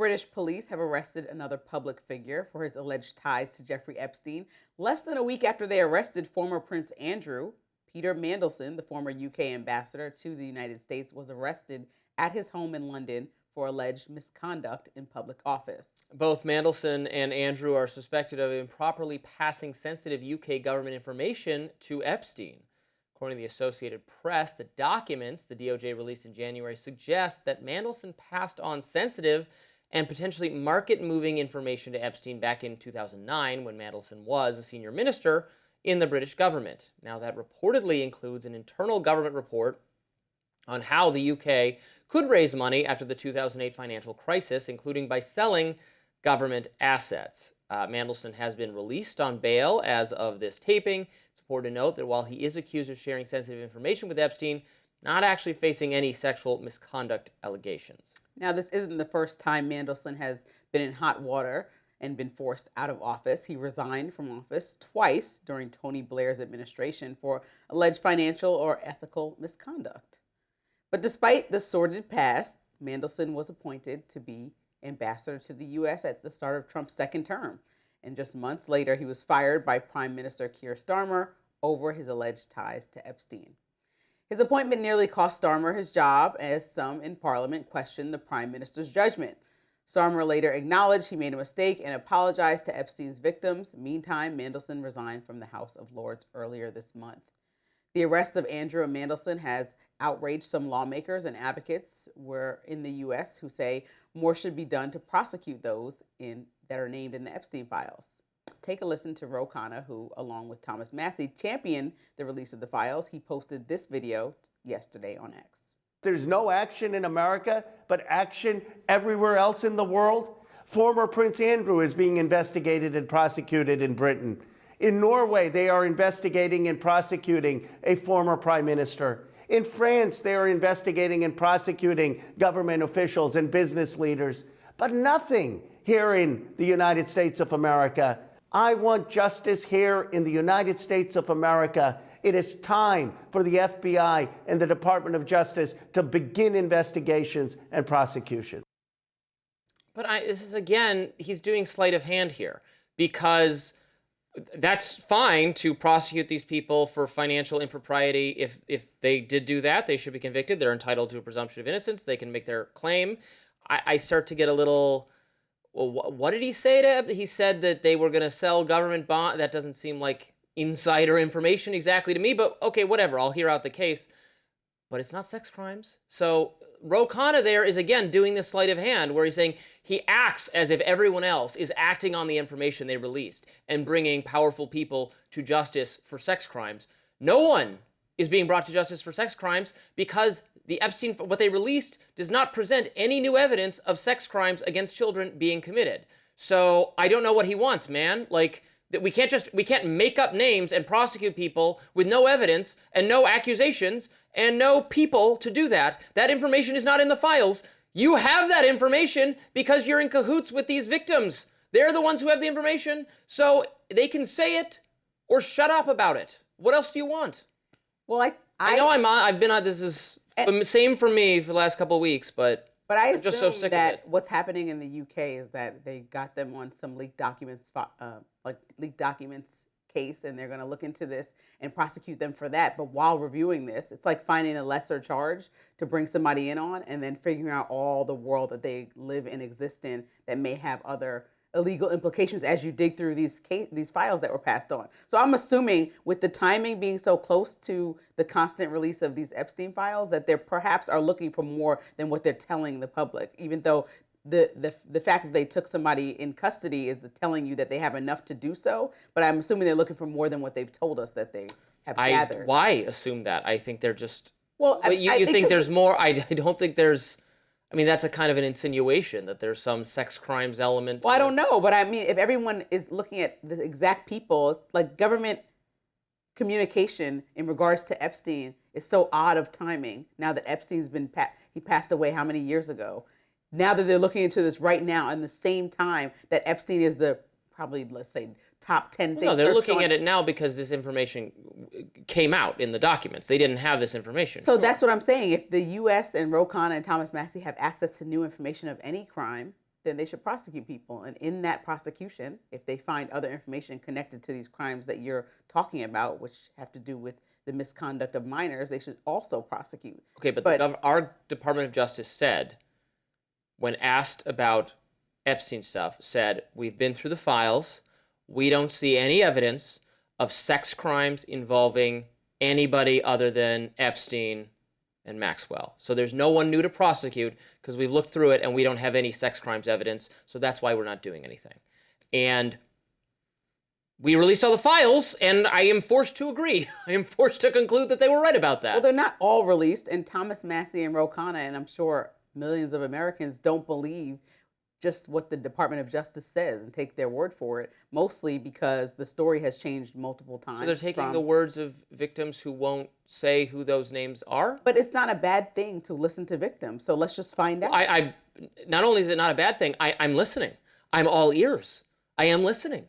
British police have arrested another public figure for his alleged ties to Jeffrey Epstein. Less than a week after they arrested former Prince Andrew, Peter Mandelson, the former UK ambassador to the United States, was arrested at his home in London for alleged misconduct in public office. Both Mandelson and Andrew are suspected of improperly passing sensitive UK government information to Epstein. According to the Associated Press, the documents the DOJ released in January suggest that Mandelson passed on sensitive and potentially market-moving information to Epstein back in 2009 when Mandelson was a senior minister in the British government. Now, that reportedly includes an internal government report on how the UK could raise money after the 2008 financial crisis, including by selling government assets. Mandelson has been released on bail as of this taping. It's important to note that while he is accused of sharing sensitive information with Epstein, not actually facing any sexual misconduct allegations. Now, this isn't the first time Mandelson has been in hot water and been forced out of office. He resigned from office twice during Tony Blair's administration for alleged financial or ethical misconduct. But despite the sordid past, Mandelson was appointed to be ambassador to the U.S. at the start of Trump's second term. And just months later, he was fired by Prime Minister Keir Starmer over his alleged ties to Epstein. His appointment nearly cost Starmer his job, as some in Parliament questioned the Prime Minister's judgment. Starmer later acknowledged he made a mistake and apologized to Epstein's victims. Meantime, Mandelson resigned from the House of Lords earlier this month. The arrest of Andrew and Mandelson has outraged some lawmakers and advocates in the U.S. who say more should be done to prosecute those that are named in the Epstein files. Take a listen to Khanna, who, along with Thomas Massie, championed the release of the files. He posted this video yesterday on X. There's no action in America, but action everywhere else in the world. Former Prince Andrew is being investigated and prosecuted in Britain. In Norway, they are investigating and prosecuting a former prime minister. In France, they are investigating and prosecuting government officials and business leaders. But nothing here in the United States of America. I want justice here in the United States of America. It is time for the FBI and the Department of Justice to begin investigations and prosecutions. But this is, again, he's doing sleight of hand here, because that's fine to prosecute these people for financial impropriety. If they did do that, they should be convicted. They're entitled to a presumption of innocence. They can make their claim. I start to get a little, well, what did he say to? He said that they were going to sell government bonds. That doesn't seem like insider information exactly to me, but okay, whatever. I'll hear out the case. But it's not sex crimes. So Khanna there is, again, doing this sleight of hand where he's saying he acts as if everyone else is acting on the information they released and bringing powerful people to justice for sex crimes. No one is being brought to justice for sex crimes because the Epstein, what they released, does not present any new evidence of sex crimes against children being committed. So I don't know what he wants, man. Like, that we can't make up names and prosecute people with no evidence and no accusations and no people to do that. That information is not in the files. You have that information because you're in cahoots with these victims. They're the ones who have the information, so they can say it or shut up about it. What else do you want? Well, I know I've been on, this is same for me for the last couple of weeks, but I I'm just so assume sick that of it. what's happening in the UK is that they got them on some leaked documents, case, and they're going to look into this and prosecute them for that. But while reviewing this, it's like finding a lesser charge to bring somebody in on, and then figuring out all the world that they live and exist in that may have other illegal implications as you dig through these files that were passed on. So I'm assuming, with the timing being so close to the constant release of these Epstein files, that they perhaps are looking for more than what they're telling the public, even though the fact that they took somebody in custody is telling you that they have enough to do so. But I'm assuming they're looking for more than what they've told us that they have gathered. Why assume that? I think they're just... Well, you think there's more? I don't think there's... I mean, that's a kind of an insinuation that there's some sex crimes element. Well, I don't know, but I mean, if everyone is looking at the exact people, like government communication in regards to Epstein is so odd of timing. Now that Epstein's he passed away how many years ago? Now that they're looking into this right now, and the same time that Epstein is the probably, let's say, top 10 things. No, they're looking at it now because this information came out in the documents. They didn't have this information. So that's what I'm saying. If the U.S. and Khanna and Thomas Massie have access to new information of any crime, then they should prosecute people. And in that prosecution, if they find other information connected to these crimes that you're talking about, which have to do with the misconduct of minors, they should also prosecute. Okay, but our Department of Justice said, when asked about Epstein stuff, said, we've been through the files. We don't see any evidence of sex crimes involving anybody other than Epstein and Maxwell. So there's no one new to prosecute because we've looked through it and we don't have any sex crimes evidence. So that's why we're not doing anything. And we released all the files, and I am forced to agree. I am forced to conclude that they were right about that. Well, they're not all released, and Thomas Massie and Ro Khanna, and I'm sure millions of Americans don't believe just what the Department of Justice says and take their word for it, mostly because the story has changed multiple times. So they're taking the words of victims who won't say who those names are? But it's not a bad thing to listen to victims, so let's just find out. I not only is it not a bad thing, I'm listening. I'm all ears. I am listening.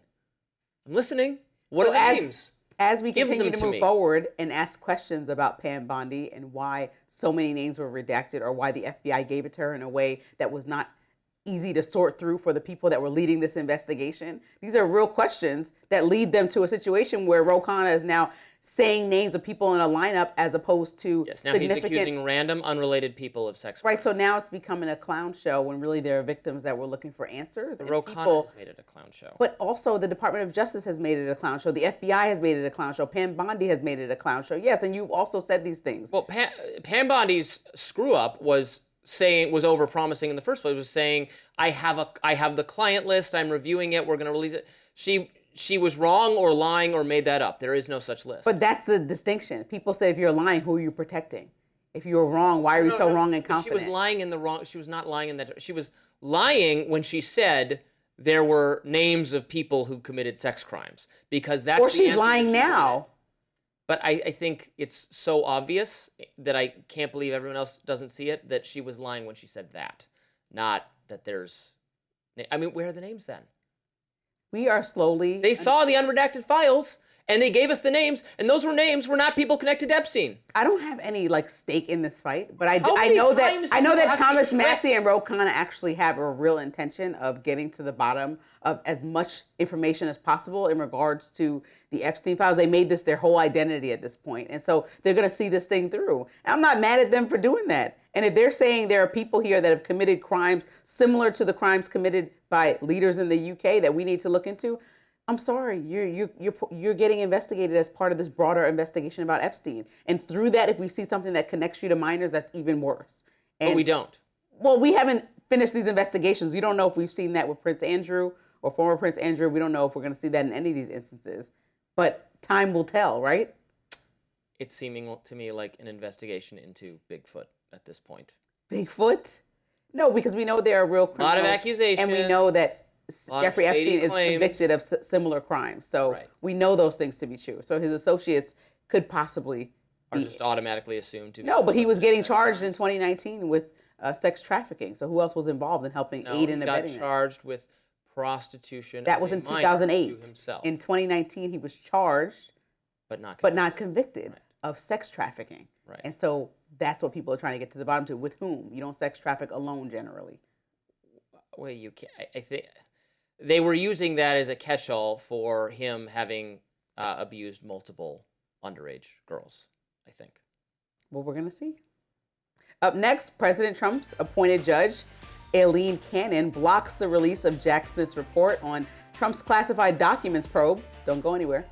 I'm listening. What are the names? As we continue to move forward and ask questions about Pam Bondi and why so many names were redacted or why the FBI gave it to her in a way that was not easy to sort through for the people that were leading this investigation, these are real questions that lead them to a situation where Ro Khanna is now saying names of people in a lineup as opposed to now he's accusing random, unrelated people of sex crimes. Right, so now it's becoming a clown show when really there are victims that were looking for answers. Ro Khanna has made it a clown show. But also the Department of Justice has made it a clown show. The FBI has made it a clown show. Pam Bondi has made it a clown show. Yes, and you've also said these things. Well, Pam Bondi's screw up was over-promising in the first place, was saying, I have the client list, I'm reviewing it, we're going to release it. She was wrong or lying or made that up. There is no such list. But that's the distinction. People say if you're lying, who are you protecting? If you were wrong, why are you so wrong and confident? She was lying in the wrong. She was not lying in that. She was lying when she said there were names of people who committed sex crimes, because that's. Or she's lying now. But I think it's so obvious that I can't believe everyone else doesn't see it, that she was lying when she said that, not that there's. I mean, where are the names then? We are slowly. They saw the unredacted files and they gave us the names, and those names were not people connected to Epstein. I don't have any stake in this fight, but I know that Thomas Massie and Ro Khanna actually have a real intention of getting to the bottom of as much information as possible in regards to the Epstein files. They made this their whole identity at this point, and so they're going to see this thing through. And I'm not mad at them for doing that. And if they're saying there are people here that have committed crimes similar to the crimes committed by leaders in the UK that we need to look into, I'm sorry, you're getting investigated as part of this broader investigation about Epstein. And through that, if we see something that connects you to minors, that's even worse. But we don't. Well, we haven't finished these investigations. You don't know if we've seen that with Prince Andrew or former Prince Andrew. We don't know if we're going to see that in any of these instances. But time will tell, right? It's seeming to me like an investigation into Bigfoot at this point. Bigfoot? No, because we know there are real criminals. A lot of accusations. And we know that Jeffrey Epstein is convicted of similar crimes. So we know those things to be true. So his associates could possibly are just automatically assumed to be. No, but he was getting charged in 2019 with sex trafficking. So who else was involved in helping aid and abetting? He got charged with prostitution. That was in 2008. In 2019, he was charged, but not convicted of sex trafficking. Right. And so that's what people are trying to get to the bottom to. With whom? You don't sex traffic alone generally. Well, you can't. I think they were using that as a catch-all for him having abused multiple underage girls, I think. Well, we're going to see. Up next, President Trump's appointed judge, Aileen Cannon, blocks the release of Jack Smith's report on Trump's classified documents probe. Don't go anywhere.